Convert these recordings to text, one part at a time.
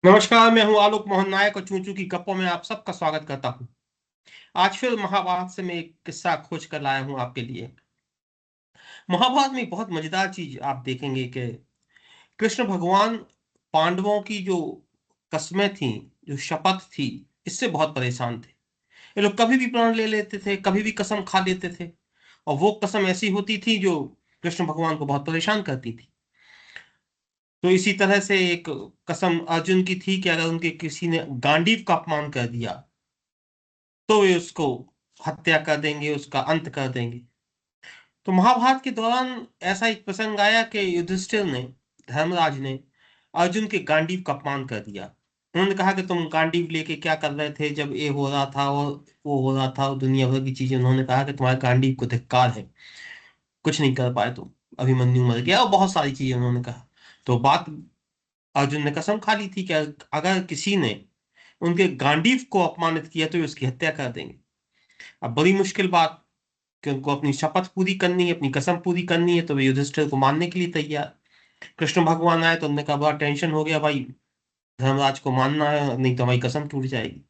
नमस्कार, मैं हूं आलोक मोहन नायक और चूचू की गप्पों में आप सबका स्वागत करता हूं। आज फिर महाभारत से मैं एक किस्सा खोज कर लाया हूं आपके लिए। महाभारत में एक बहुत मजेदार चीज आप देखेंगे कि कृष्ण भगवान पांडवों की जो कस्में थी, जो शपथ थी, इससे बहुत परेशान थे। ये लोग कभी भी प्रण ले लेते थे, कभी भी कसम खा लेते थे, और वो कसम ऐसी होती थी जो कृष्ण भगवान को बहुत परेशान करती थी। तो इसी तरह से एक कसम अर्जुन की थी कि अगर उनके किसी ने गांडीव का अपमान कर दिया तो वे उसको हत्या कर देंगे, उसका अंत कर देंगे। तो महाभारत के दौरान ऐसा एक प्रसंग आया कि युधिष्ठिर ने, धर्मराज ने अर्जुन के गांडीव का अपमान कर दिया। उन्होंने कहा कि तुम गांडीव लेके क्या कर रहे थे जब ये हो रहा था और वो हो रहा था और दुनिया भर की चीजें। उन्होंने कहा कि तुम्हारे गांडीव को धिक्कार है, कुछ नहीं कर पाए तुम, अभिमन्यु मर गया, और बहुत सारी चीजें उन्होंने कहा। तो बात, अर्जुन ने कसम खा ली थी कि अगर किसी ने उनके गांडीव को अपमानित किया तो वे उसकी हत्या कर देंगे। अब बड़ी मुश्किल बात कि उनको अपनी शपथ पूरी करनी है, अपनी कसम पूरी करनी है, तो वे युधिष्ठिर को मानने के लिए तैयार। कृष्ण भगवान आए तो उनने कहा बड़ा टेंशन हो गया भाई, धर्मराज को मानना है नहीं तो हमारी कसम टूट जाएगी।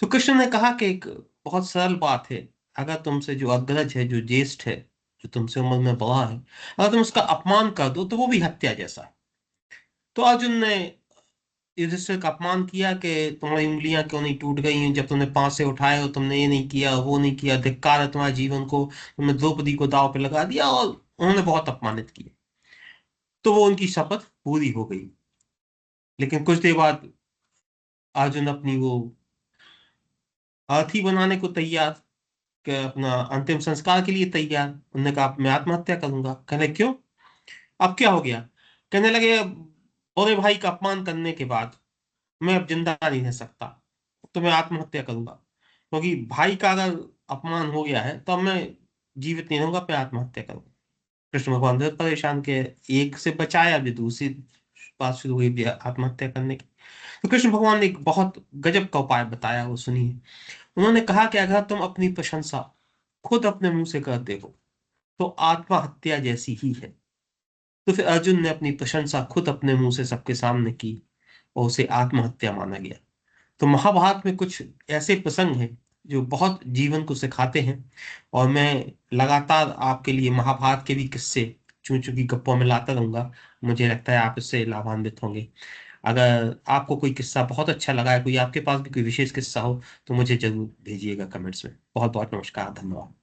तो कृष्ण ने कहा कि एक बहुत सरल बात है, अगर तुमसे जो अग्रज है, जो ज्येष्ठ है, जो तुमसे उम्र में बड़ा है, अगर तुम उसका अपमान कर दो तो वो भी हत्या जैसा है। तो अर्जुन ने युधिष्ठिर का अपमान किया कि तुम्हारी उंगलियां क्यों नहीं टूट गई हैं जब तुमने पांव से उठाए, और तुमने ये नहीं किया, वो नहीं किया, धिक्कार है तुम्हारे जीवन को, तुमने द्रौपदी को दांव पे लगा दिया, और उन्होंने बहुत अपमानित किया। तो वो उनकी शपथ पूरी हो गई। लेकिन कुछ देर बाद अर्जुन अपनी वो अर्थी बनाने को तैयार, कि अपना अंतिम संस्कार के लिए तैयार। उन्होंने कहा मैं आत्महत्या करूंगा। कहने क्यों, अब क्या हो गया? कहने लगे बड़े भाई का अपमान करने के बाद मैं अब जिंदा नहीं रह सकता, तो मैं आत्महत्या करूंगा, क्योंकि भाई का अगर अपमान हो गया है तो अब मैं जीवित नहीं रहूंगा, मैं आत्महत्या करूंगा। कृष्ण भगवान बहुत परेशान के, एक से बचाया, अभी दूसरी बात शुरू हुई भी आत्महत्या करने की। तो कृष्ण भगवान ने एक बहुत गजब का उपाय बताया, वो सुनिए। उन्होंने कहा कि अगर तुम अपनी प्रशंसा खुद अपने मुंह से करते हो तो आत्महत्या जैसी ही है। तो फिर अर्जुन ने अपनी प्रशंसा खुद अपने मुंह से सबके सामने की, और उसे आत्महत्या माना गया। तो महाभारत में कुछ ऐसे प्रसंग हैं जो बहुत जीवन को सिखाते हैं, और मैं लगातार आपके लिए महाभारत के भी किस्से चूं चूं की गप्पों में लाता रहूंगा। मुझे लगता है आप इससे लाभान्वित होंगे। अगर आपको कोई किस्सा बहुत अच्छा लगा है, कोई आपके पास भी कोई विशेष किस्सा हो, तो मुझे जरूर भेजिएगा कमेंट्स में। बहुत बहुत नमस्कार, धन्यवाद।